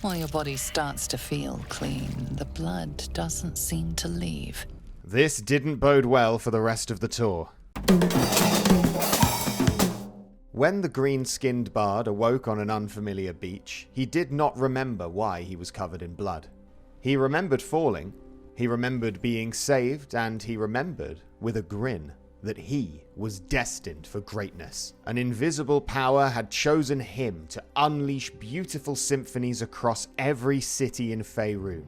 While your body starts to feel clean, the blood doesn't seem to leave. This didn't bode well for the rest of the tour. When the green-skinned bard awoke on an unfamiliar beach, he did not remember why he was covered in blood. He remembered falling, he remembered being saved, and he remembered, with a grin, that he was destined for greatness. An invisible power had chosen him to unleash beautiful symphonies across every city in Faerun.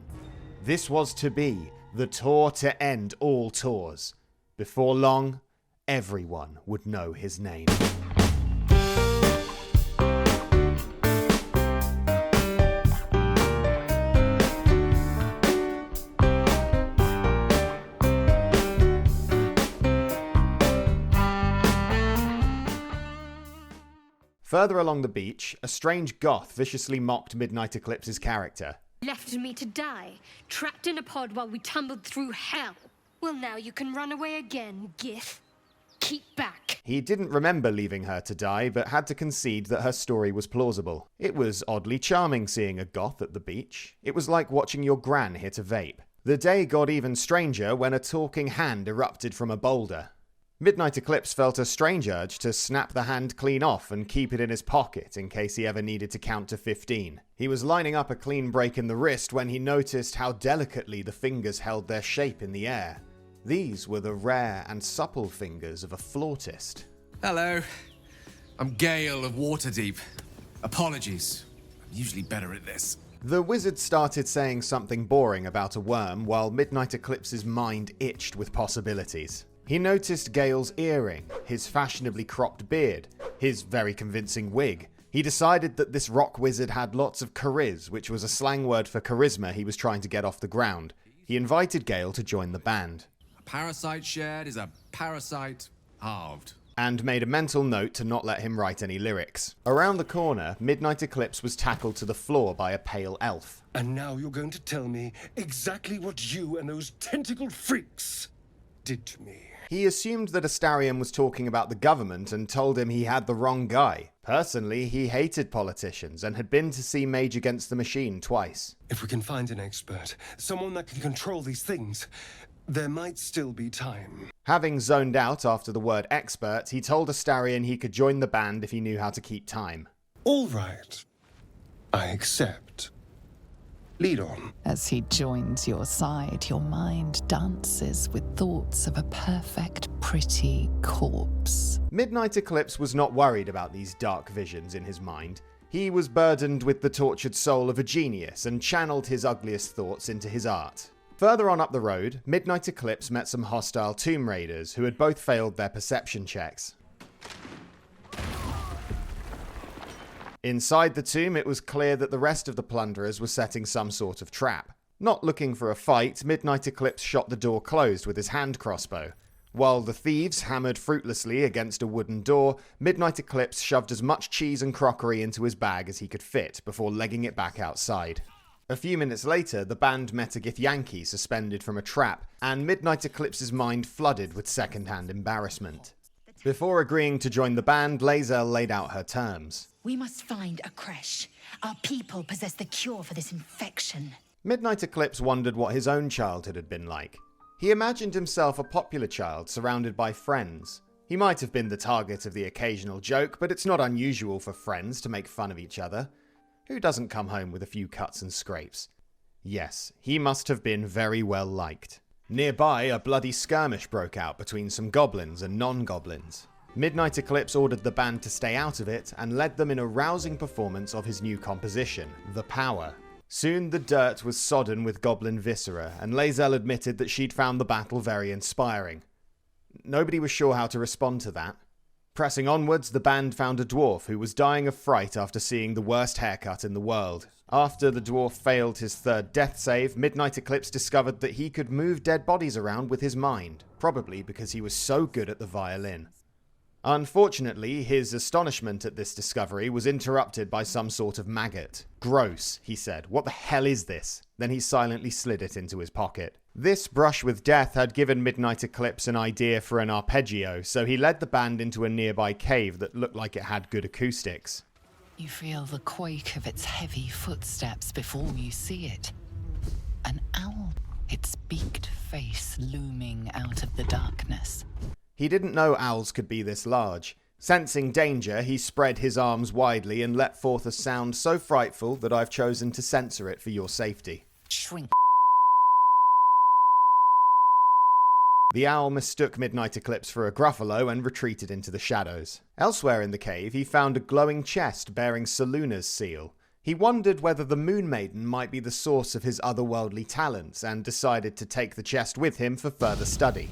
This was to be the tour to end all tours. Before long, everyone would know his name. Further along the beach, a strange goth viciously mocked Midnight Eclipse's character. Left me to die, trapped in a pod while we tumbled through hell. Well, now you can run away again, Gith. Keep back. He didn't remember leaving her to die, but had to concede that her story was plausible. It was oddly charming seeing a goth at the beach. It was like watching your gran hit a vape. The day got even stranger when a talking hand erupted from a boulder. Midnight Eclipse felt a strange urge to snap the hand clean off and keep it in his pocket in case he ever needed to count to 15. He was lining up a clean break in the wrist when he noticed how delicately the fingers held their shape in the air. These were the rare and supple fingers of a flautist. Hello, I'm Gale of Waterdeep. Apologies, I'm usually better at this. The wizard started saying something boring about a worm while Midnight Eclipse's mind itched with possibilities. He noticed Gale's earring, his fashionably cropped beard, his very convincing wig. He decided that this rock wizard had lots of chariz, which was a slang word for charisma he was trying to get off the ground. He invited Gale to join the band. A parasite shared is a parasite halved. And made a mental note to not let him write any lyrics. Around the corner, Midnight Eclipse was tackled to the floor by a pale elf. And now you're going to tell me exactly what you and those tentacled freaks did to me. He assumed that Astarion was talking about the government and told him he had the wrong guy. Personally, he hated politicians and had been to see Mage Against the Machine twice. If we can find an expert, someone that can control these things, there might still be time. Having zoned out after the word expert, he told Astarion he could join the band if he knew how to keep time. All right. I accept. Lead on. As he joins your side, your mind dances with thoughts of a perfect, pretty corpse. Midnight Eclipse was not worried about these dark visions in his mind. He was burdened with the tortured soul of a genius and channeled his ugliest thoughts into his art. Further on up the road, Midnight Eclipse met some hostile tomb raiders who had both failed their perception checks. Inside the tomb, it was clear that the rest of the plunderers were setting some sort of trap. Not looking for a fight, Midnight Eclipse shot the door closed with his hand crossbow. While the thieves hammered fruitlessly against a wooden door, Midnight Eclipse shoved as much cheese and crockery into his bag as he could fit before legging it back outside. A few minutes later, the band met a Githyanki suspended from a trap, and Midnight Eclipse's mind flooded with second-hand embarrassment. Before agreeing to join the band, Lae'zel laid out her terms. We must find a creche. Our people possess the cure for this infection. Midnight Eclipse wondered what his own childhood had been like. He imagined himself a popular child surrounded by friends. He might have been the target of the occasional joke, but it's not unusual for friends to make fun of each other. Who doesn't come home with a few cuts and scrapes? Yes, he must have been very well liked. Nearby, a bloody skirmish broke out between some goblins and non-goblins. Midnight Eclipse ordered the band to stay out of it and led them in a rousing performance of his new composition, The Power. Soon the dirt was sodden with goblin viscera, and Lae'zel admitted that she'd found the battle very inspiring. Nobody was sure how to respond to that. Pressing onwards, the band found a dwarf who was dying of fright after seeing the worst haircut in the world. After the dwarf failed his third death save, Midnight Eclipse discovered that he could move dead bodies around with his mind, probably because he was so good at the violin. Unfortunately, his astonishment at this discovery was interrupted by some sort of maggot. "Gross," he said. "What the hell is this?" Then he silently slid it into his pocket. This brush with death had given Midnight Eclipse an idea for an arpeggio, so he led the band into a nearby cave that looked like it had good acoustics. You feel the quake of its heavy footsteps before you see it. An owl, its beaked face looming out of the darkness. He didn't know owls could be this large. Sensing danger, he spread his arms widely and let forth a sound so frightful that I've chosen to censor it for your safety. Shrink. The owl mistook Midnight Eclipse for a Gruffalo and retreated into the shadows. Elsewhere in the cave, he found a glowing chest bearing Selûne's seal. He wondered whether the Moon Maiden might be the source of his otherworldly talents and decided to take the chest with him for further study.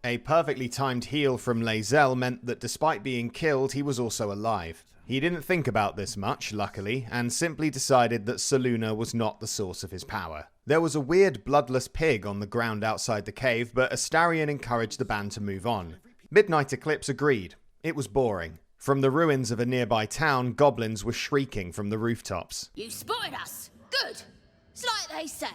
A perfectly timed heal from Lae'zel meant that despite being killed, he was also alive. He didn't think about this much, luckily, and simply decided that Selûne was not the source of his power. There was a weird bloodless pig on the ground outside the cave, but Astarion encouraged the band to move on. Midnight Eclipse agreed. It was boring. From the ruins of a nearby town, goblins were shrieking from the rooftops. You spotted us. Good. It's like they say.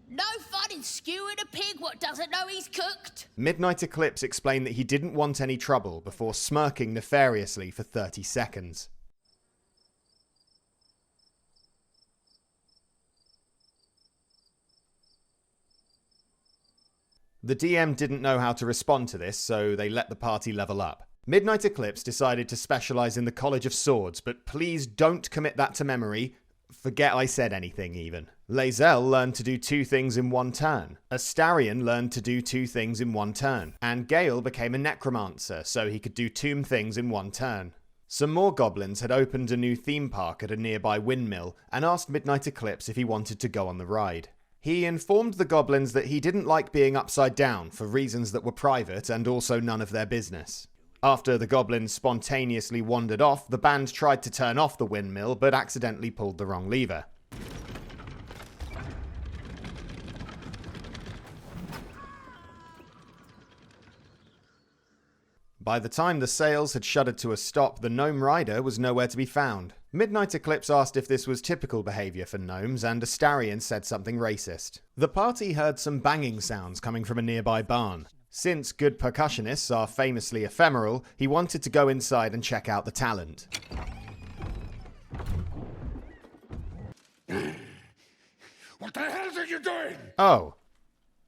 No fun in skewing a pig what doesn't know he's cooked. Midnight Eclipse explained that he didn't want any trouble before smirking nefariously for 30 seconds. The DM didn't know how to respond to this, so they let the party level up. Midnight Eclipse decided to specialize in the College of Swords, but please don't commit that to memory. Forget I said anything, even. Lae'zel learned to do 2 things in 1 turn. Astarion learned to do 2 things in 1 turn. And Gale became a necromancer, so he could do 2 things in 1 turn. Some more goblins had opened a new theme park at a nearby windmill and asked Midnight Eclipse if he wanted to go on the ride. He informed the goblins that he didn't like being upside down for reasons that were private and also none of their business. After the goblins spontaneously wandered off, the band tried to turn off the windmill but accidentally pulled the wrong lever. By the time the sails had shuddered to a stop, the gnome rider was nowhere to be found. Midnight Eclipse asked if this was typical behaviour for gnomes, and Astarion said something racist. The party heard some banging sounds coming from a nearby barn. Since good percussionists are famously ephemeral, he wanted to go inside and check out the talent. What the hell are you doing? Oh,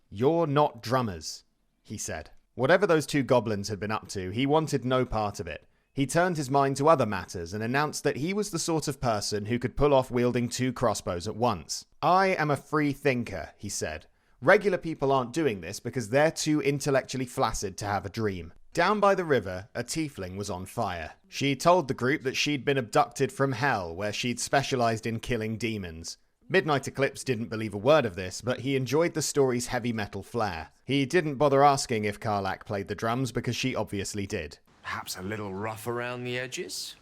you're not drummers, he said. Whatever those 2 goblins had been up to, he wanted no part of it. He turned his mind to other matters and announced that he was the sort of person who could pull off wielding 2 crossbows at once. I am a free thinker, he said. Regular people aren't doing this because they're too intellectually flaccid to have a dream. Down by the river, a tiefling was on fire. She told the group that she'd been abducted from hell, where she'd specialized in killing demons. Midnight Eclipse didn't believe a word of this, but he enjoyed the story's heavy metal flair. He didn't bother asking if Karlach played the drums because she obviously did. Perhaps a little rough around the edges,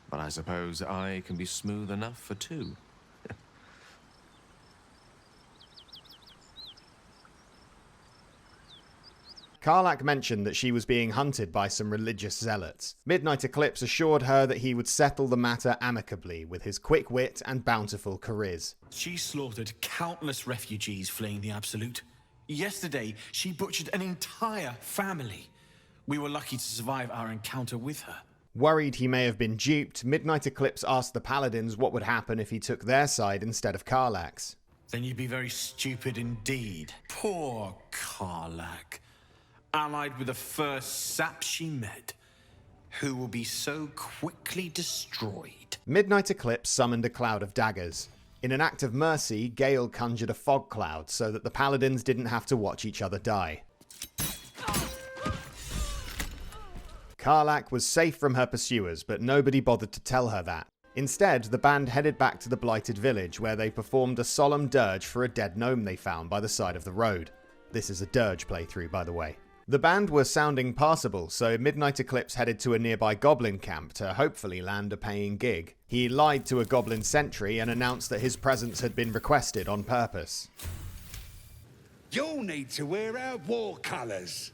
but I suppose I can be smooth enough for 2. Karlach mentioned that she was being hunted by some religious zealots. Midnight Eclipse assured her that he would settle the matter amicably with his quick wit and bountiful charisma. She slaughtered countless refugees fleeing the Absolute. Yesterday, she butchered an entire family. We were lucky to survive our encounter with her. Worried he may have been duped, Midnight Eclipse asked the paladins what would happen if he took their side instead of Karlach's. Then you'd be very stupid indeed. Poor Karlach. Allied with the first sap she met, who will be so quickly destroyed. Midnight Eclipse summoned a cloud of daggers. In an act of mercy, Gale conjured a fog cloud so that the paladins didn't have to watch each other die. Karlach was safe from her pursuers, but nobody bothered to tell her that. Instead, the band headed back to the blighted village, where they performed a solemn dirge for a dead gnome they found by the side of the road. This is a dirge playthrough, by the way. The band were sounding passable, so Midnight Eclipse headed to a nearby goblin camp to hopefully land a paying gig. He lied to a goblin sentry and announced that his presence had been requested on purpose. You'll need to wear our war colours.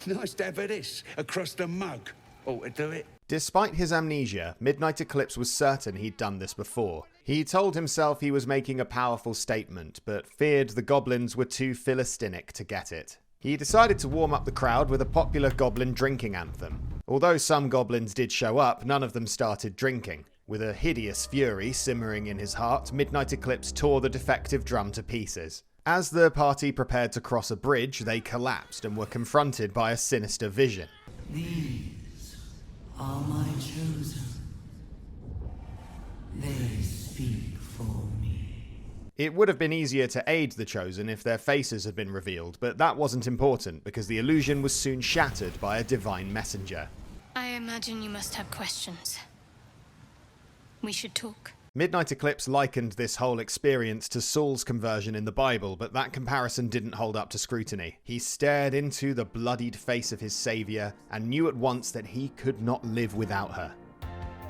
Nice to have this across the mug. Ought to do it. Despite his amnesia, Midnight Eclipse was certain he'd done this before. He told himself he was making a powerful statement, but feared the goblins were too Philistinic to get it. He decided to warm up the crowd with a popular goblin drinking anthem. Although some goblins did show up, none of them started drinking. With a hideous fury simmering in his heart, Midnight Eclipse tore the defective drum to pieces. As the party prepared to cross a bridge, they collapsed and were confronted by a sinister vision. These are my chosen. They speak for me. It would have been easier to aid the Chosen if their faces had been revealed, but that wasn't important because the illusion was soon shattered by a divine messenger. I imagine you must have questions. We should talk. Midnight Eclipse likened this whole experience to Saul's conversion in the Bible, but that comparison didn't hold up to scrutiny. He stared into the bloodied face of his savior and knew at once that he could not live without her.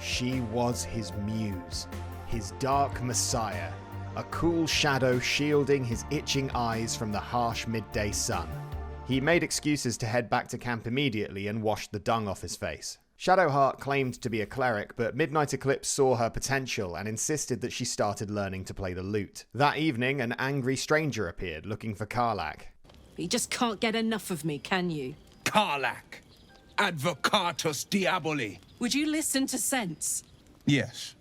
She was his muse, his dark messiah, a cool shadow shielding his itching eyes from the harsh midday sun. He made excuses to head back to camp immediately and washed the dung off his face. Shadowheart claimed to be a cleric, but Midnight Eclipse saw her potential and insisted that she started learning to play the lute. That evening, an angry stranger appeared looking for Karlach. You just can't get enough of me, can you? Karlach, advocatus diaboli. Would you listen to sense? Yes,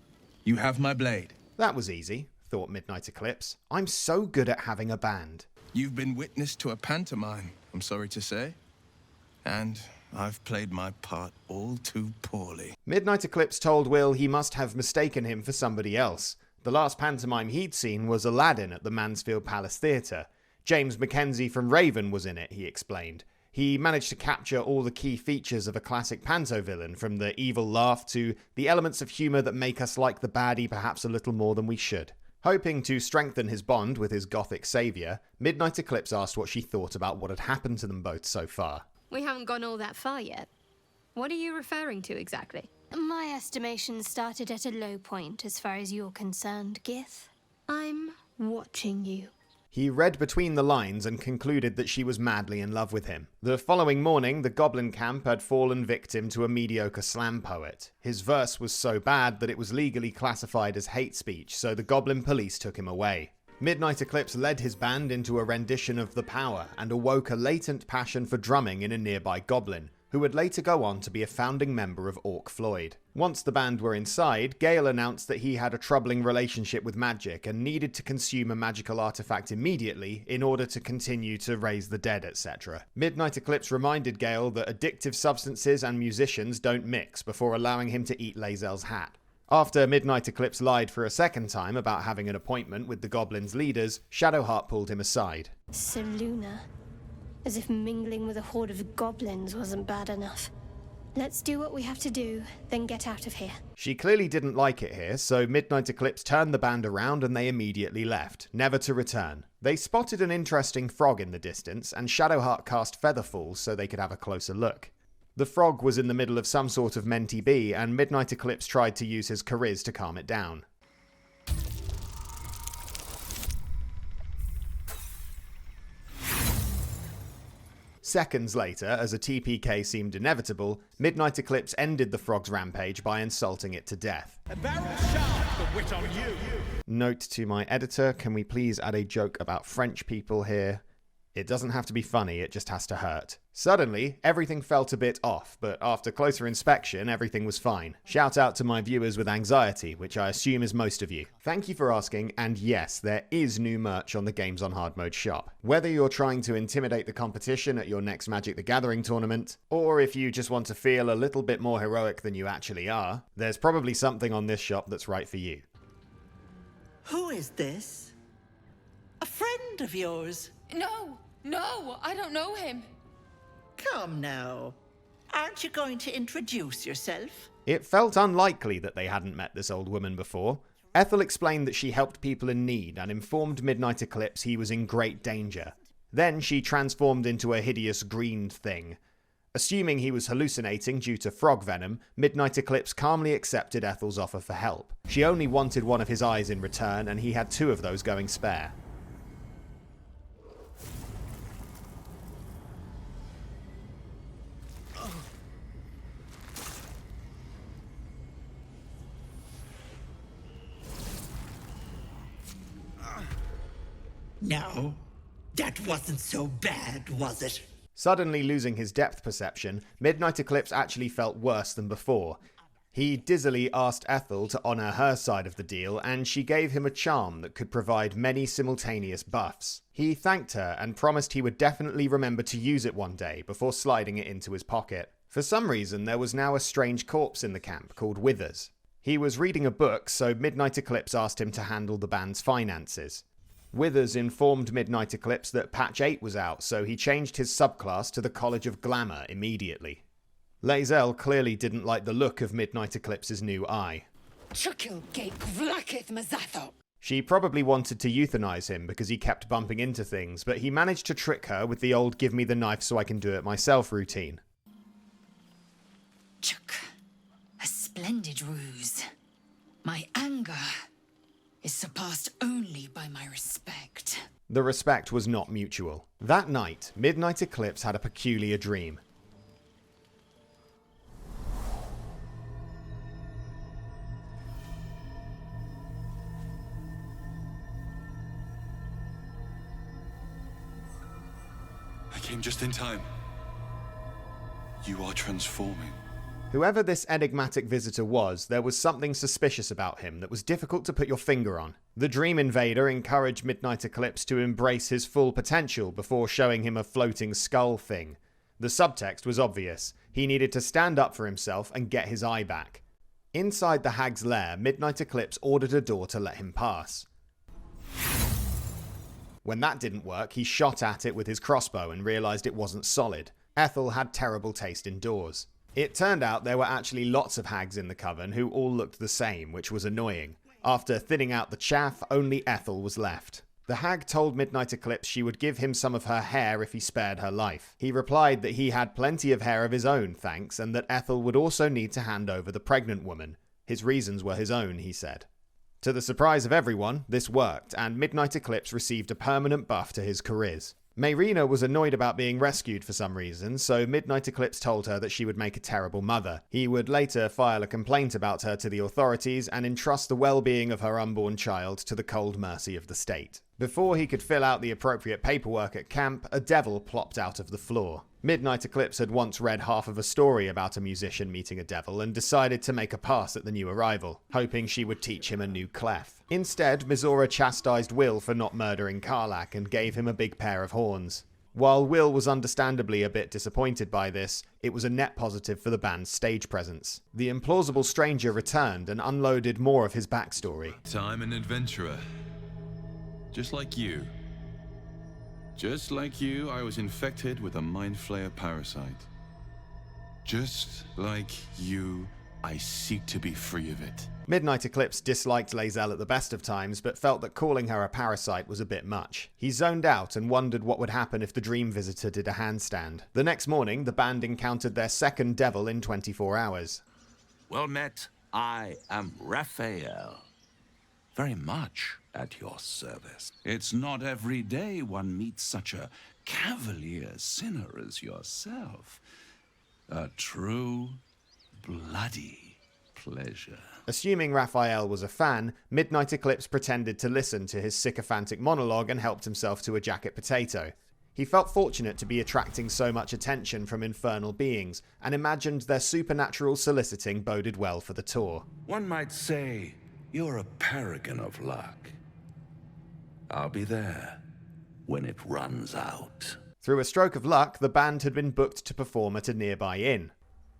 you have my blade. That was easy, thought Midnight Eclipse. I'm so good at having a band. You've been witness to a pantomime, I'm sorry to say. And I've played my part all too poorly. Midnight Eclipse told Will he must have mistaken him for somebody else. The last pantomime he'd seen was Aladdin at the Mansfield Palace Theatre. James Mackenzie from Raven was in it, he explained. He managed to capture all the key features of a classic panto villain, from the evil laugh to the elements of humour that make us like the baddie perhaps a little more than we should. Hoping to strengthen his bond with his gothic saviour, Midnight Eclipse asked what she thought about what had happened to them both so far. We haven't gone all that far yet. What are you referring to exactly? My estimation started at a low point as far as you're concerned, Gith. I'm watching you. He read between the lines and concluded that she was madly in love with him. The following morning, the Goblin camp had fallen victim to a mediocre slam poet. His verse was so bad that it was legally classified as hate speech, so the Goblin police took him away. Midnight Eclipse led his band into a rendition of The Power and awoke a latent passion for drumming in a nearby goblin, who would later go on to be a founding member of Orc Floyd. Once the band were inside, Gale announced that he had a troubling relationship with magic and needed to consume a magical artifact immediately in order to continue to raise the dead, etc. Midnight Eclipse reminded Gale that addictive substances and musicians don't mix before allowing him to eat Lae'zel's hat. After Midnight Eclipse lied for a second time about having an appointment with the Goblin's leaders, Shadowheart pulled him aside. Selûne. As if mingling with a horde of goblins wasn't bad enough. Let's do what we have to do, then get out of here. She clearly didn't like it here, so Midnight Eclipse turned the band around and they immediately left, never to return. They spotted an interesting frog in the distance, and Shadowheart cast Featherfall so they could have a closer look. The frog was in the middle of some sort of menti bee, and Midnight Eclipse tried to use his charisma to calm it down. Seconds later, as a TPK seemed inevitable, Midnight Eclipse ended the frog's rampage by insulting it to death. A barrel shaft the wit on you. Note to my editor, can we please add a joke about French people here? It doesn't have to be funny, it just has to hurt. Suddenly, everything felt a bit off, but after closer inspection, everything was fine. Shout out to my viewers with anxiety, which I assume is most of you. Thank you for asking, and yes, there is new merch on the Games on Hard Mode shop. Whether you're trying to intimidate the competition at your next Magic the Gathering tournament, or if you just want to feel a little bit more heroic than you actually are, there's probably something on this shop that's right for you. Who is this? A friend of yours? No, I don't know him. Come now. Aren't you going to introduce yourself? It felt unlikely that they hadn't met this old woman before. Ethel explained that she helped people in need and informed Midnight Eclipse he was in great danger. Then she transformed into a hideous green thing. Assuming he was hallucinating due to frog venom, Midnight Eclipse calmly accepted Ethel's offer for help. She only wanted one of his eyes in return, and he had two of those going spare. No, that wasn't so bad, was it? Suddenly losing his depth perception, Midnight Eclipse actually felt worse than before. He dizzily asked Ethel to honour her side of the deal, and she gave him a charm that could provide many simultaneous buffs. He thanked her and promised he would definitely remember to use it one day before sliding it into his pocket. For some reason, there was now a strange corpse in the camp called Withers. He was reading a book, so Midnight Eclipse asked him to handle the band's finances. Withers informed Midnight Eclipse that Patch 8 was out, so he changed his subclass to the College of Glamour immediately. Lae'zel clearly didn't like the look of Midnight Eclipse's new eye. She probably wanted to euthanize him because he kept bumping into things, but he managed to trick her with the old "give me the knife so I can do it myself" routine. A splendid ruse. My anger is surpassed only by my respect. The respect was not mutual. That night, Midnight Eclipse had a peculiar dream. I came just in time. You are transforming. Whoever this enigmatic visitor was, there was something suspicious about him that was difficult to put your finger on. The Dream Invader encouraged Midnight Eclipse to embrace his full potential before showing him a floating skull thing. The subtext was obvious. He needed to stand up for himself and get his eye back. Inside the hag's lair, Midnight Eclipse ordered a door to let him pass. When that didn't work, he shot at it with his crossbow and realized it wasn't solid. Ethel had terrible taste in doors. It turned out there were actually lots of hags in the coven who all looked the same, which was annoying. After thinning out the chaff, only Ethel was left. The hag told Midnight Eclipse she would give him some of her hair if he spared her life. He replied that he had plenty of hair of his own, thanks, and that Ethel would also need to hand over the pregnant woman. His reasons were his own, he said. To the surprise of everyone, this worked, and Midnight Eclipse received a permanent buff to his charisma. Mayrina was annoyed about being rescued for some reason, so Midnight Eclipse told her that she would make a terrible mother. He would later file a complaint about her to the authorities and entrust the well-being of her unborn child to the cold mercy of the state. Before he could fill out the appropriate paperwork at camp, a devil plopped out of the floor. Midnight Eclipse had once read half of a story about a musician meeting a devil and decided to make a pass at the new arrival, hoping she would teach him a new clef. Instead, Mizora chastised Will for not murdering Karlach and gave him a big pair of horns. While Will was understandably a bit disappointed by this, it was a net positive for the band's stage presence. The implausible stranger returned and unloaded more of his backstory. I'm an adventurer. Just like you. Just like you, I was infected with a Mind Flayer parasite. Just like you, I seek to be free of it. Midnight Eclipse disliked Lae'zel at the best of times, but felt that calling her a parasite was a bit much. He zoned out and wondered what would happen if the Dream Visitor did a handstand. The next morning, the band encountered their second devil in 24 hours. Well met. I am Raphael. Very much at your service. It's not every day one meets such a cavalier sinner as yourself. A true, bloody pleasure. Assuming Raphael was a fan, Midnight Eclipse pretended to listen to his sycophantic monologue and helped himself to a jacket potato. He felt fortunate to be attracting so much attention from infernal beings, and imagined their supernatural soliciting boded well for the tour. One might say you're a paragon of luck. I'll be there when it runs out. Through a stroke of luck, the band had been booked to perform at a nearby inn.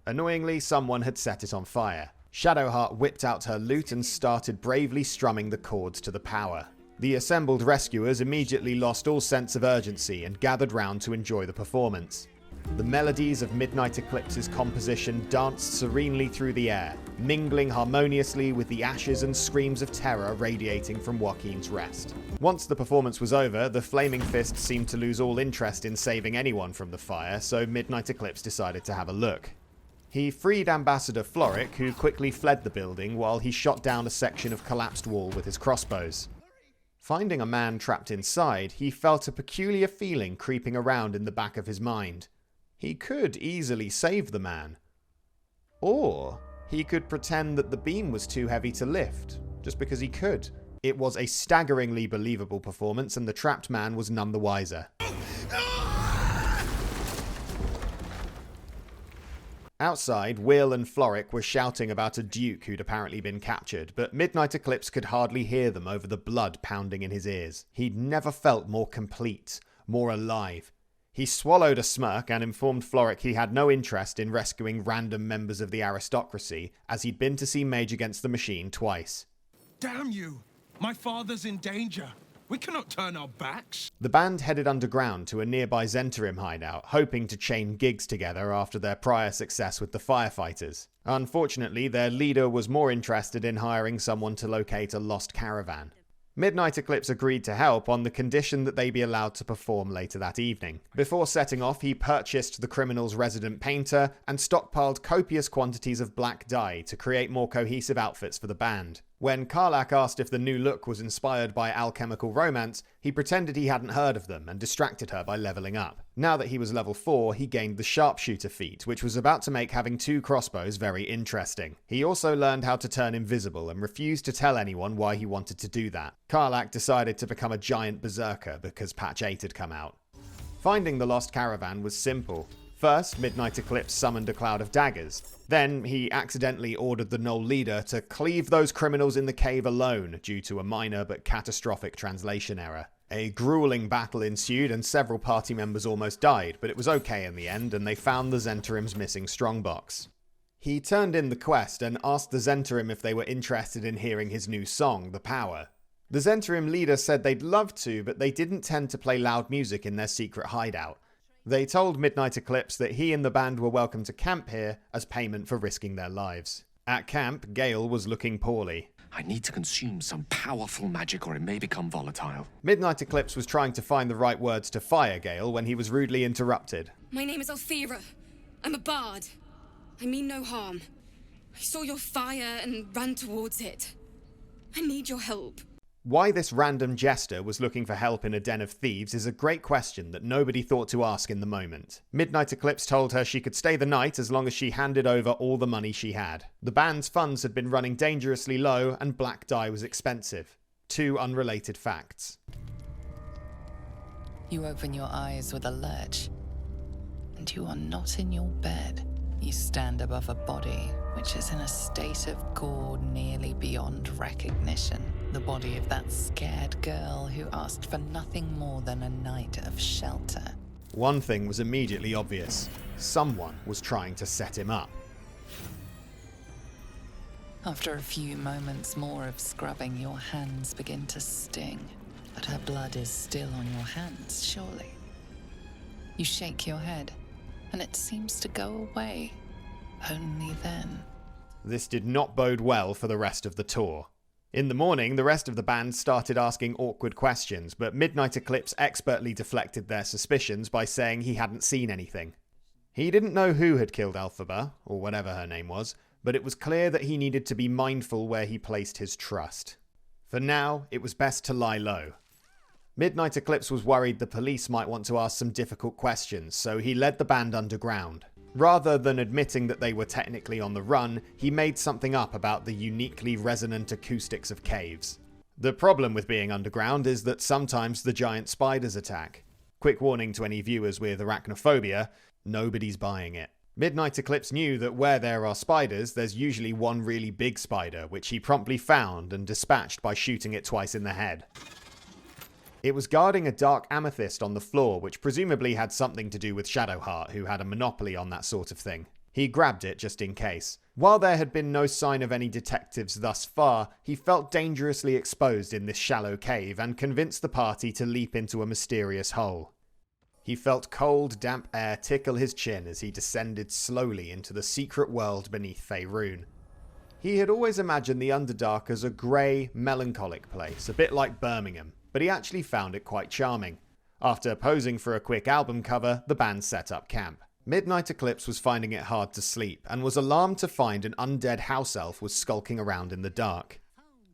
Annoyingly, someone had set it on fire. Shadowheart whipped out her lute and started bravely strumming the chords to the power. The assembled rescuers immediately lost all sense of urgency and gathered round to enjoy the performance. The melodies of Midnight Eclipse's composition danced serenely through the air, mingling harmoniously with the ashes and screams of terror radiating from Joaquin's rest. Once the performance was over, the Flaming Fist seemed to lose all interest in saving anyone from the fire, so Midnight Eclipse decided to have a look. He freed Ambassador Floric, who quickly fled the building while he shot down a section of collapsed wall with his crossbows. Finding a man trapped inside, he felt a peculiar feeling creeping around in the back of his mind. He could easily save the man. Or he could pretend that the beam was too heavy to lift, just because he could. It was a staggeringly believable performance, and the trapped man was none the wiser. Outside, Will and Floric were shouting about a duke who'd apparently been captured, but Midnight Eclipse could hardly hear them over the blood pounding in his ears. He'd never felt more complete, more alive. He swallowed a smirk and informed Floric he had no interest in rescuing random members of the aristocracy, as he'd been to see Mage Against the Machine twice. Damn you! My father's in danger. We cannot turn our backs. The band headed underground to a nearby Zhentarim hideout, hoping to chain gigs together after their prior success with the firefighters. Unfortunately, their leader was more interested in hiring someone to locate a lost caravan. Midnight Eclipse agreed to help on the condition that they be allowed to perform later that evening. Before setting off, he purchased the criminal's resident painter and stockpiled copious quantities of black dye to create more cohesive outfits for the band. When Karlach asked if the new look was inspired by Alchemical Romance, he pretended he hadn't heard of them and distracted her by leveling up. Now that he was level 4, he gained the Sharpshooter feat, which was about to make having 2 crossbows very interesting. He also learned how to turn invisible and refused to tell anyone why he wanted to do that. Karlach decided to become a giant berserker because Patch 8 had come out. Finding the lost caravan was simple. First, Midnight Eclipse summoned a cloud of daggers. Then, he accidentally ordered the Gnoll leader to cleave those criminals in the cave alone due to a minor but catastrophic translation error. A grueling battle ensued and several party members almost died, but it was okay in the end and they found the Zhentarim's missing strongbox. He turned in the quest and asked the Zhentarim if they were interested in hearing his new song, The Power. The Zhentarim leader said they'd love to, but they didn't tend to play loud music in their secret hideout. They told Midnight Eclipse that he and the band were welcome to camp here as payment for risking their lives. At camp, Gale was looking poorly. I need to consume some powerful magic or it may become volatile. Midnight Eclipse was trying to find the right words to fire Gale when he was rudely interrupted. My name is Althera. I'm a bard. I mean no harm. I saw your fire and ran towards it. I need your help. Why this random jester was looking for help in a den of thieves is a great question that nobody thought to ask in the moment. Midnight Eclipse told her she could stay the night as long as she handed over all the money she had. The band's funds had been running dangerously low and black dye was expensive. 2 unrelated facts. You open your eyes with a lurch, and you are not in your bed. You stand above a body which is in a state of gore nearly beyond recognition. The body of that scared girl who asked for nothing more than a night of shelter. One thing was immediately obvious. Someone was trying to set him up. After a few moments more of scrubbing, your hands begin to sting. But her blood is still on your hands, surely. You shake your head, and it seems to go away. Only then. This did not bode well for the rest of the tour. In the morning, the rest of the band started asking awkward questions, but Midnight Eclipse expertly deflected their suspicions by saying he hadn't seen anything. He didn't know who had killed Elphaba, or whatever her name was, but it was clear that he needed to be mindful where he placed his trust. For now, it was best to lie low. Midnight Eclipse was worried the police might want to ask some difficult questions, so he led the band underground. Rather than admitting that they were technically on the run, he made something up about the uniquely resonant acoustics of caves. The problem with being underground is that sometimes the giant spiders attack. Quick warning to any viewers with arachnophobia, nobody's buying it. Midnight Eclipse knew that where there are spiders, there's usually one really big spider, which he promptly found and dispatched by shooting it twice in the head. It was guarding a dark amethyst on the floor, which presumably had something to do with Shadowheart, who had a monopoly on that sort of thing. He grabbed it just in case. While there had been no sign of any detectives thus far, he felt dangerously exposed in this shallow cave and convinced the party to leap into a mysterious hole. He felt cold, damp air tickle his chin as he descended slowly into the secret world beneath Faerun. He had always imagined the Underdark as a grey, melancholic place, a bit like Birmingham, but he actually found it quite charming. After posing for a quick album cover, the band set up camp. Midnight Eclipse was finding it hard to sleep, and was alarmed to find an undead house elf was skulking around in the dark.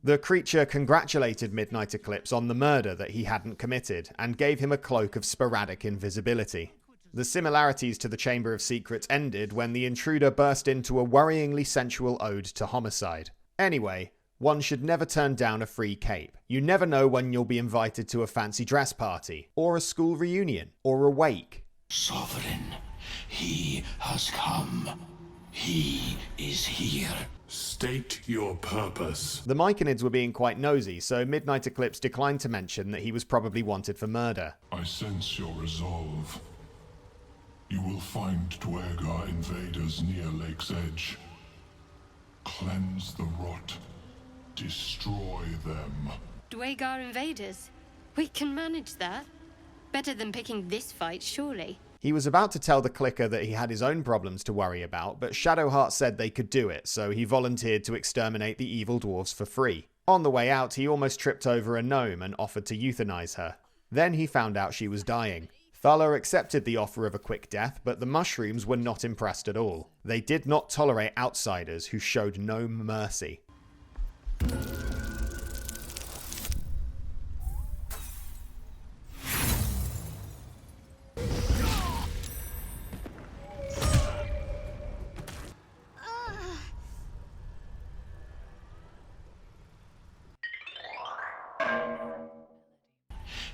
The creature congratulated Midnight Eclipse on the murder that he hadn't committed, and gave him a cloak of sporadic invisibility. The similarities to the Chamber of Secrets ended when the intruder burst into a worryingly sensual ode to homicide. Anyway, one should never turn down a free cape. You never know when you'll be invited to a fancy dress party, or a school reunion, or a wake. Sovereign, he has come. He is here. State your purpose. The Myconids were being quite nosy, so Midnight Eclipse declined to mention that he was probably wanted for murder. I sense your resolve. You will find Dwergar invaders near Lake's Edge. Cleanse the rot. Destroy them. Dwergar invaders? We can manage that. Better than picking this fight, surely. He was about to tell the clicker that he had his own problems to worry about, but Shadowheart said they could do it, so he volunteered to exterminate the evil dwarves for free. On the way out, he almost tripped over a gnome and offered to euthanize her. Then he found out she was dying. Thaler accepted the offer of a quick death, but the mushrooms were not impressed at all. They did not tolerate outsiders who showed no mercy.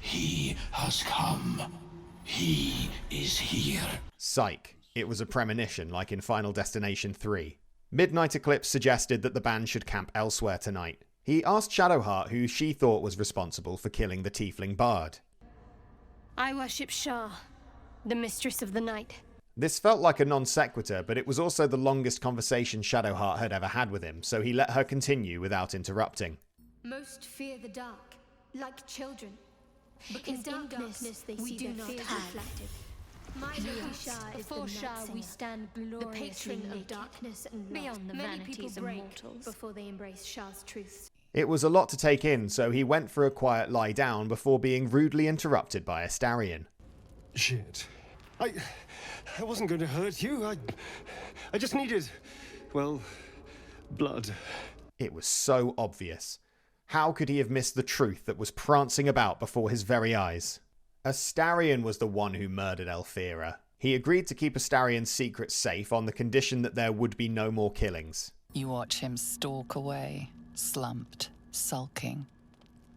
He has come. He is here. Psych. It was a premonition, like in Final Destination 3. Midnight Eclipse suggested that the band should camp elsewhere tonight. He asked Shadowheart who she thought was responsible for killing the tiefling bard. I worship Shah, the mistress of the night. This felt like a non sequitur, but it was also the longest conversation Shadowheart had ever had with him, so he let her continue without interrupting. Most fear the dark, like children. Because in darkness they see their fears reflected. My Lady Shah is the Shah we stand gloriously the patron of darkness and beyond the vanities of mortals before they embrace Shah's truths. It was a lot to take in, so he went for a quiet lie down before being rudely interrupted by Astarion. Shit. I wasn't going to hurt you. I just needed, well, blood. It was so obvious. How could he have missed the truth that was prancing about before his very eyes? Astarion was the one who murdered Elfira. He agreed to keep Astarion's secret safe on the condition that there would be no more killings. You watch him stalk away, slumped, sulking,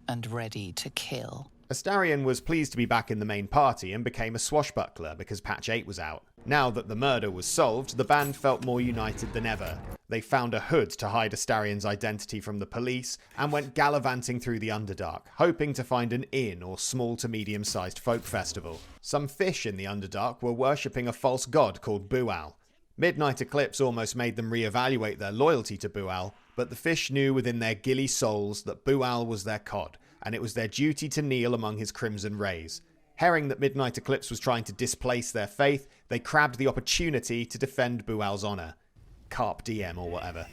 and ready to kill. Astarion was pleased to be back in the main party and became a swashbuckler because Patch 8 was out. Now that the murder was solved, the band felt more united than ever. They found a hood to hide Astarion's identity from the police and went gallivanting through the Underdark, hoping to find an inn or small to medium-sized folk festival. Some fish in the Underdark were worshipping a false god called Bual. Midnight Eclipse almost made them re-evaluate their loyalty to Bual, but the fish knew within their gilly souls that Bual was their cod, and it was their duty to kneel among his crimson rays. Hearing that Midnight Eclipse was trying to displace their faith, they crabbed the opportunity to defend Bual's honor. Carpe diem or whatever.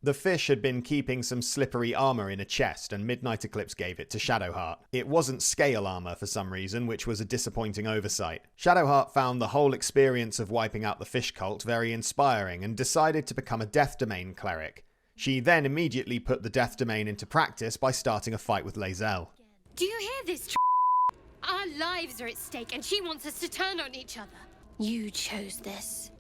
The fish had been keeping some slippery armor in a chest, and Midnight Eclipse gave it to Shadowheart. It wasn't scale armor for some reason, which was a disappointing oversight. Shadowheart found the whole experience of wiping out the fish cult very inspiring and decided to become a Death Domain cleric. She then immediately put the Death Domain into practice by starting a fight with Lae'zel. Do you hear this? Our lives are at stake, and she wants us to turn on each other. You chose this.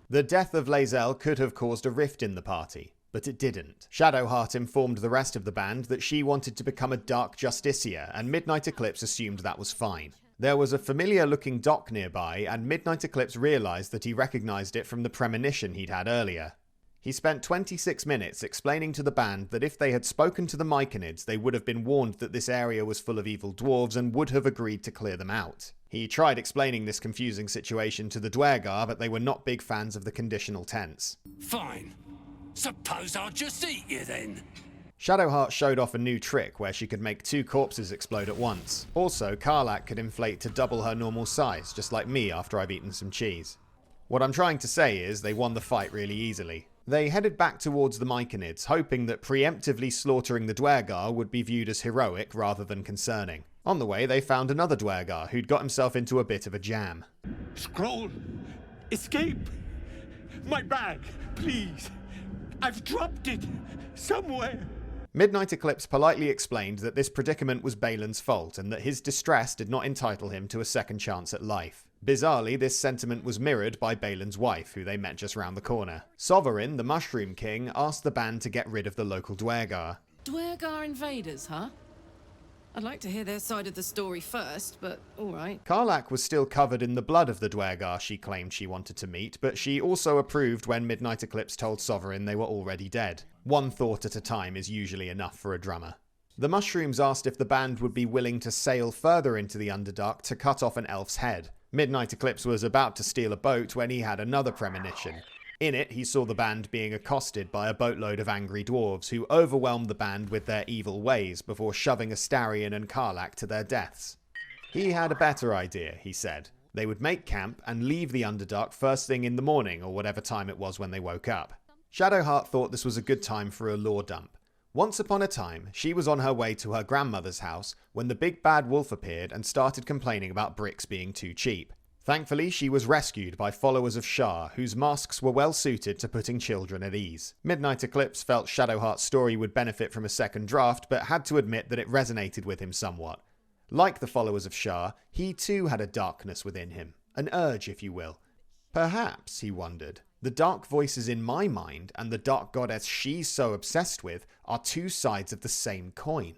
The death of Lae'zel could have caused a rift in the party, but it didn't. Shadowheart informed the rest of the band that she wanted to become a Dark Justiciar, and Midnight Eclipse assumed that was fine. There was a familiar-looking dock nearby, and Midnight Eclipse realized that he recognized it from the premonition he'd had earlier. He spent 26 minutes explaining to the band that if they had spoken to the Myconids, they would have been warned that this area was full of evil dwarves and would have agreed to clear them out. He tried explaining this confusing situation to the Dwergar, but they were not big fans of the conditional tense. Fine. Suppose I'll just eat you then. Shadowheart showed off a new trick where she could make 2 corpses explode at once. Also, Karlach could inflate to double her normal size, just like me after I've eaten some cheese. What I'm trying to say is they won the fight really easily. They headed back towards the Myconids, hoping that preemptively slaughtering the Dwergar would be viewed as heroic rather than concerning. On the way, they found another Dwergar who'd got himself into a bit of a jam. Scroll! Escape! My bag, please! I've dropped it! Somewhere! Midnight Eclipse politely explained that this predicament was Balin's fault and that his distress did not entitle him to a second chance at life. Bizarrely, this sentiment was mirrored by Balin's wife, who they met just round the corner. Sovereign, the Mushroom King, asked the band to get rid of the local Duergar. Duergar invaders, huh? I'd like to hear their side of the story first, but alright. Karlach was still covered in the blood of the Duergar she claimed she wanted to meet, but she also approved when Midnight Eclipse told Sovereign they were already dead. One thought at a time is usually enough for a drummer. The Mushrooms asked if the band would be willing to sail further into the Underdark to cut off an elf's head. Midnight Eclipse was about to steal a boat when he had another premonition. In it, he saw the band being accosted by a boatload of angry dwarves who overwhelmed the band with their evil ways before shoving Astarion and Karlach to their deaths. He had a better idea, he said. They would make camp and leave the Underdark first thing in the morning or whatever time it was when they woke up. Shadowheart thought this was a good time for a lore dump. Once upon a time, she was on her way to her grandmother's house when the big bad wolf appeared and started complaining about bricks being too cheap. Thankfully, she was rescued by followers of Shar, whose masks were well suited to putting children at ease. Midnight Eclipse felt Shadowheart's story would benefit from a second draft, but had to admit that it resonated with him somewhat. Like the followers of Shar, he too had a darkness within him, an urge, if you will. Perhaps, he wondered, the dark voices in my mind and the dark goddess she's so obsessed with are two sides of the same coin.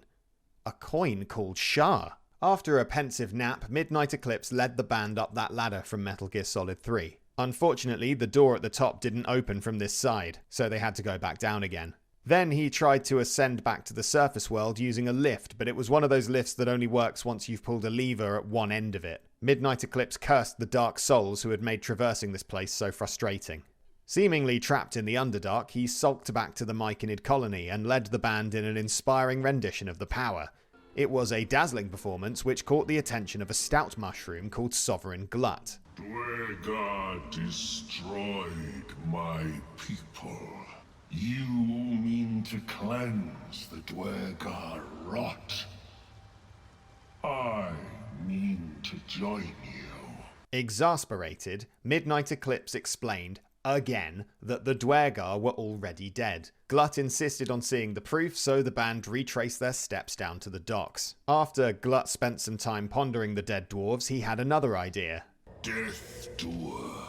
A coin called Shar. After a pensive nap, Midnight Eclipse led the band up that ladder from Metal Gear Solid 3. Unfortunately, the door at the top didn't open from this side, so they had to go back down again. Then he tried to ascend back to the surface world using a lift, but it was one of those lifts that only works once you've pulled a lever at one end of it. Midnight Eclipse cursed the dark souls who had made traversing this place so frustrating. Seemingly trapped in the Underdark, he sulked back to the Myconid colony and led the band in an inspiring rendition of the power. It was a dazzling performance which caught the attention of a stout mushroom called Sovereign Glut. Duergar destroyed my people. You mean to cleanse the Duergar rot? I mean to join you. Exasperated, Midnight Eclipse explained again that the Duergar were already dead. Glut insisted on seeing the proof, so the band retraced their steps down to the docks. After Glut spent some time pondering the dead dwarves, he had another idea. Death Doer.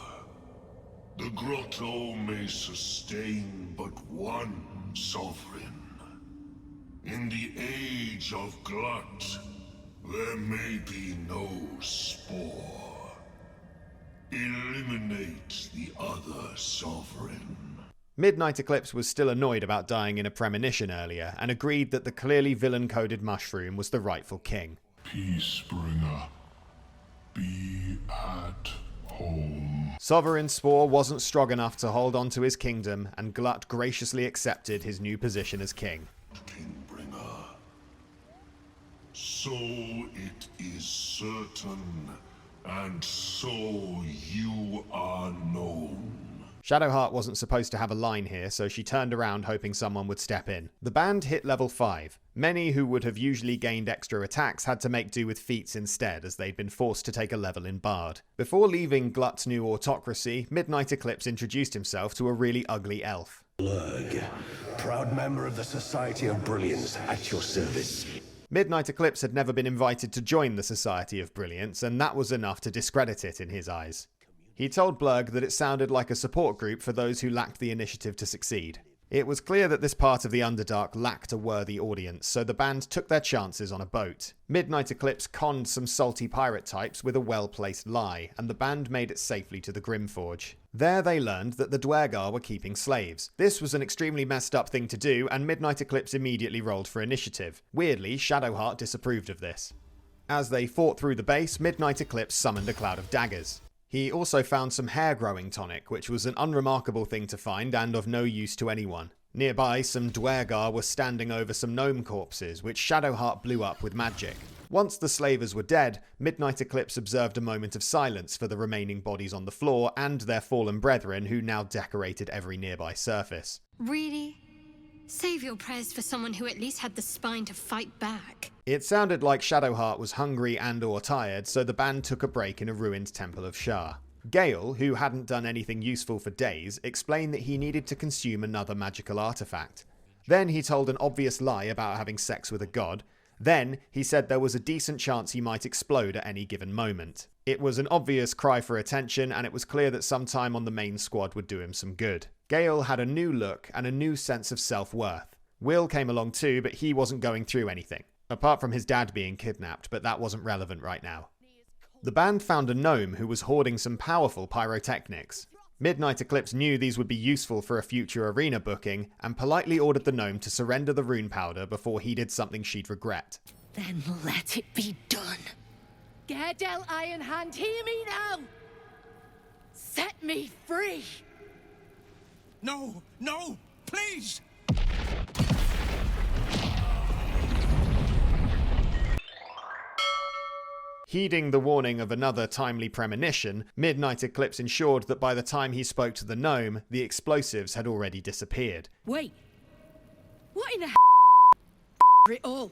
The grotto may sustain but one sovereign. In the age of Glut, there may be no spore. Eliminate the other sovereign. Midnight Eclipse was still annoyed about dying in a premonition earlier, and agreed that the clearly villain-coded mushroom was the rightful king. Peacebringer, be at home. Sovereign Spore wasn't strong enough to hold on to his kingdom, and Glut graciously accepted his new position as king. Kingbringer. So it is certain, and so you are known. Shadowheart wasn't supposed to have a line here, so she turned around hoping someone would step in. The band hit level 5. Many who would have usually gained extra attacks had to make do with feats instead, as they'd been forced to take a level in Bard. Before leaving Glut's new autocracy, Midnight Eclipse introduced himself to a really ugly elf. Blurg, proud member of the Society of Brilliance, at your service. Midnight Eclipse had never been invited to join the Society of Brilliance, and that was enough to discredit it in his eyes. He told Blurg that it sounded like a support group for those who lacked the initiative to succeed. It was clear that this part of the Underdark lacked a worthy audience, so the band took their chances on a boat. Midnight Eclipse conned some salty pirate types with a well-placed lie, and the band made it safely to the Grimforge. There they learned that the Duergar were keeping slaves. This was an extremely messed up thing to do, and Midnight Eclipse immediately rolled for initiative. Weirdly, Shadowheart disapproved of this. As they fought through the base, Midnight Eclipse summoned a cloud of daggers. He also found some hair-growing tonic, which was an unremarkable thing to find and of no use to anyone. Nearby, some Duergar were standing over some gnome corpses, which Shadowheart blew up with magic. Once the slavers were dead, Midnight Eclipse observed a moment of silence for the remaining bodies on the floor and their fallen brethren who now decorated every nearby surface. Really? Save your prayers for someone who at least had the spine to fight back. It sounded like Shadowheart was hungry and/or tired, so the band took a break in a ruined temple of Shar. Gale, who hadn't done anything useful for days, explained that he needed to consume another magical artifact. Then he told an obvious lie about having sex with a god. Then, he said there was a decent chance he might explode at any given moment. It was an obvious cry for attention, and it was clear that some time on the main squad would do him some good. Gale had a new look and a new sense of self-worth. Will came along too, but he wasn't going through anything. Apart from his dad being kidnapped, but that wasn't relevant right now. The band found a gnome who was hoarding some powerful pyrotechnics. Midnight Eclipse knew these would be useful for a future arena booking, and politely ordered the gnome to surrender the rune powder before he did something she'd regret. Then let it be done. Gerdel Ironhand, hear me now! Set me free! No, no, please! Heeding the warning of another timely premonition, Midnight Eclipse ensured that by the time he spoke to the gnome, the explosives had already disappeared. Wait. What in the it all?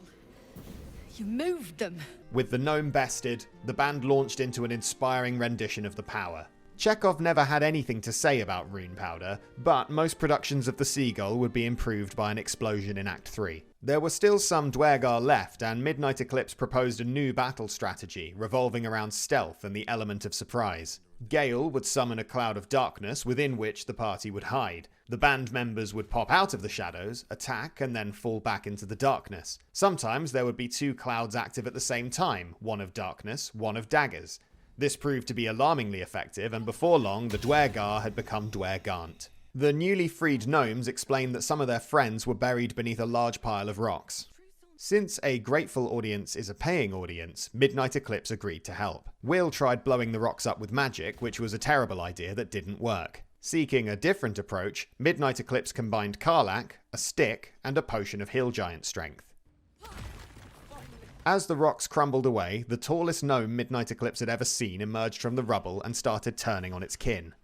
You moved them. With the gnome bested, the band launched into an inspiring rendition of the power. Chekhov never had anything to say about rune powder, but most productions of The Seagull would be improved by an explosion in Act 3. There were still some Dwergar left, and Midnight Eclipse proposed a new battle strategy, revolving around stealth and the element of surprise. Gale would summon a cloud of darkness within which the party would hide. The band members would pop out of the shadows, attack, and then fall back into the darkness. Sometimes there would be two clouds active at the same time, one of darkness, one of daggers. This proved to be alarmingly effective, and before long, the Dwergar had become Dwergant. The newly freed gnomes explained that some of their friends were buried beneath a large pile of rocks. Since a grateful audience is a paying audience, Midnight Eclipse agreed to help. Will tried blowing the rocks up with magic, which was a terrible idea that didn't work. Seeking a different approach, Midnight Eclipse combined Karlach, a stick, and a potion of hill giant strength. As the rocks crumbled away, the tallest gnome Midnight Eclipse had ever seen emerged from the rubble and started turning on its kin.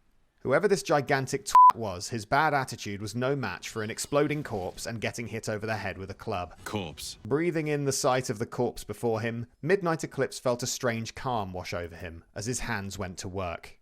Whoever this gigantic twat was, his bad attitude was no match for an exploding corpse and getting hit over the head with a club. Corpse. Breathing in the sight of the corpse before him, Midnight Eclipse felt a strange calm wash over him as his hands went to work.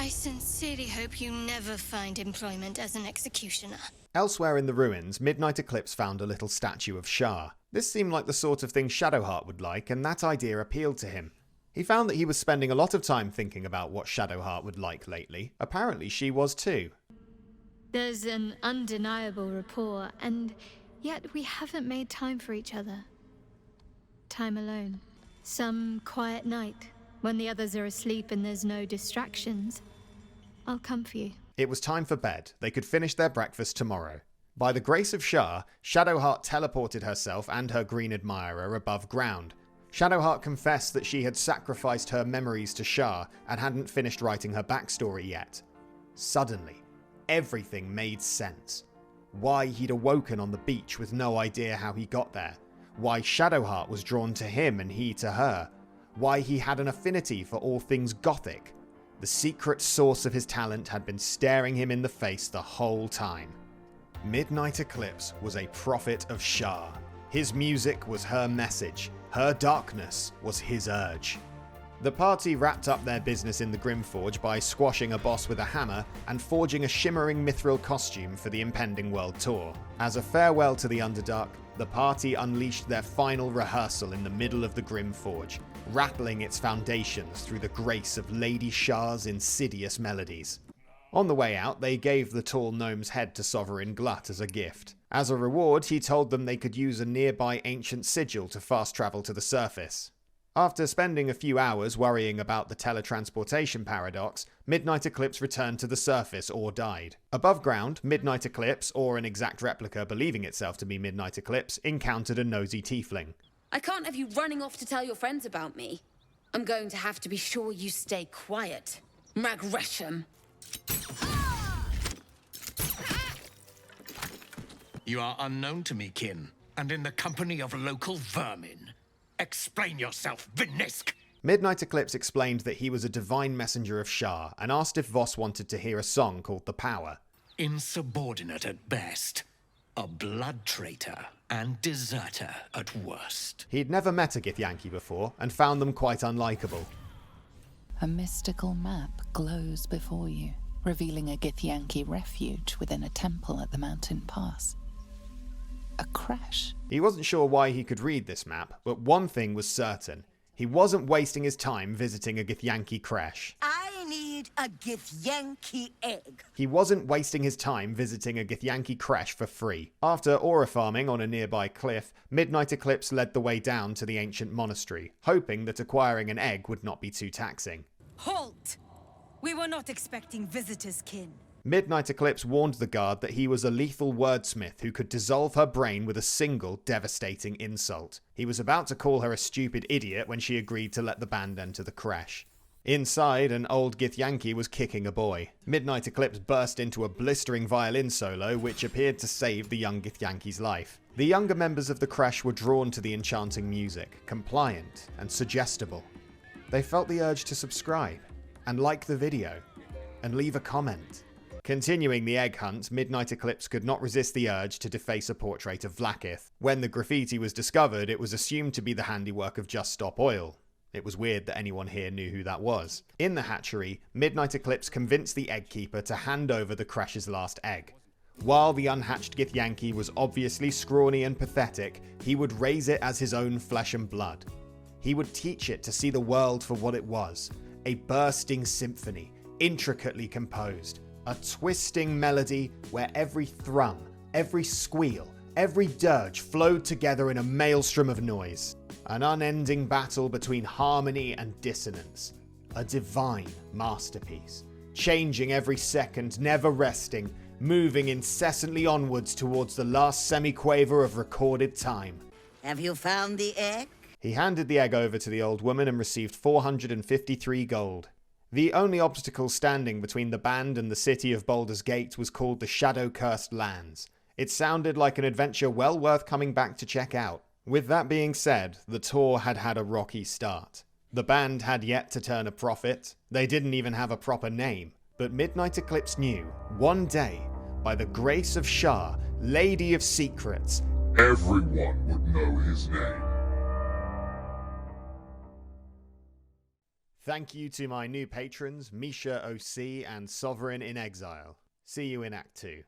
I sincerely hope you never find employment as an executioner. Elsewhere in the ruins, Midnight Eclipse found a little statue of Shar. This seemed like the sort of thing Shadowheart would like, and that idea appealed to him. He found that he was spending a lot of time thinking about what Shadowheart would like lately. Apparently she was too. There's an undeniable rapport, and yet we haven't made time for each other. Time alone. Some quiet night, when the others are asleep and there's no distractions, I'll come for you. It was time for bed. They could finish their breakfast tomorrow. By the grace of Shar, Shadowheart teleported herself and her green admirer above ground. Shadowheart confessed that she had sacrificed her memories to Shar and hadn't finished writing her backstory yet. Suddenly, everything made sense. Why he'd awoken on the beach with no idea how he got there. Why Shadowheart was drawn to him and he to her. Why he had an affinity for all things gothic. The secret source of his talent had been staring him in the face the whole time. Midnight Eclipse was a prophet of Shar. His music was her message. Her darkness was his urge. The party wrapped up their business in the Grimforge by squashing a boss with a hammer and forging a shimmering mithril costume for the impending world tour. As a farewell to the Underdark, the party unleashed their final rehearsal in the middle of the Grimforge, rattling its foundations through the grace of Lady Shar's insidious melodies. On the way out, they gave the tall gnome's head to Sovereign Glut as a gift. As a reward, he told them they could use a nearby ancient sigil to fast travel to the surface. After spending a few hours worrying about the teletransportation paradox, Midnight Eclipse returned to the surface or died. Above ground, Midnight Eclipse, or an exact replica believing itself to be Midnight Eclipse, encountered a nosy tiefling. I can't have you running off to tell your friends about me. I'm going to have to be sure you stay quiet. Magresham. You are unknown to me, kin, and in the company of local vermin. Explain yourself, Vinisk! Midnight Eclipse explained that he was a divine messenger of Shar and asked if Voss wanted to hear a song called The Power. insubordinate at best, a blood traitor and deserter at worst. He'd never met a Githyanki before and found them quite unlikable. A mystical map glows before you, revealing a Githyanki refuge within a temple at the mountain pass. A creche. He wasn't sure why he could read this map, but one thing was certain. He wasn't wasting his time visiting a Githyanki creche. I need a Githyanki egg. He wasn't wasting his time visiting a Githyanki creche for free. After aura farming on a nearby cliff, Midnight Eclipse led the way down to the ancient monastery, hoping that acquiring an egg would not be too taxing. Halt! We were not expecting visitors, kin. Midnight Eclipse warned the guard that he was a lethal wordsmith who could dissolve her brain with a single devastating insult. He was about to call her a stupid idiot when she agreed to let the band enter the creche. Inside, an old Githyanki was kicking a boy. Midnight Eclipse burst into a blistering violin solo which appeared to save the young Githyanki's life. The younger members of the creche were drawn to the enchanting music, compliant and suggestible. They felt the urge to subscribe, and like the video, and leave a comment. Continuing the egg hunt, Midnight Eclipse could not resist the urge to deface a portrait of Vlaakith. When the graffiti was discovered, it was assumed to be the handiwork of Just Stop Oil. It was weird that anyone here knew who that was. In the hatchery, Midnight Eclipse convinced the egg keeper to hand over the creche's last egg. While the unhatched Githyanki was obviously scrawny and pathetic, he would raise it as his own flesh and blood. He would teach it to see the world for what it was, a bursting symphony, intricately composed. A twisting melody where every thrum, every squeal, every dirge flowed together in a maelstrom of noise. An unending battle between harmony and dissonance. A divine masterpiece, changing every second, never resting, moving incessantly onwards towards the last semi-quaver of recorded time. Have you found the egg? He handed the egg over to the old woman and received 453 gold. The only obstacle standing between the band and the city of Baldur's Gate was called the Shadow-Cursed Lands. It sounded like an adventure well worth coming back to check out. With that being said, the tour had had a rocky start. The band had yet to turn a profit. They didn't even have a proper name. But Midnight Eclipse knew, one day, by the grace of Shar, Lady of Secrets, everyone would know his name. Thank you to my new patrons, Misha OC and Sovereign in Exile. See you in Act 2.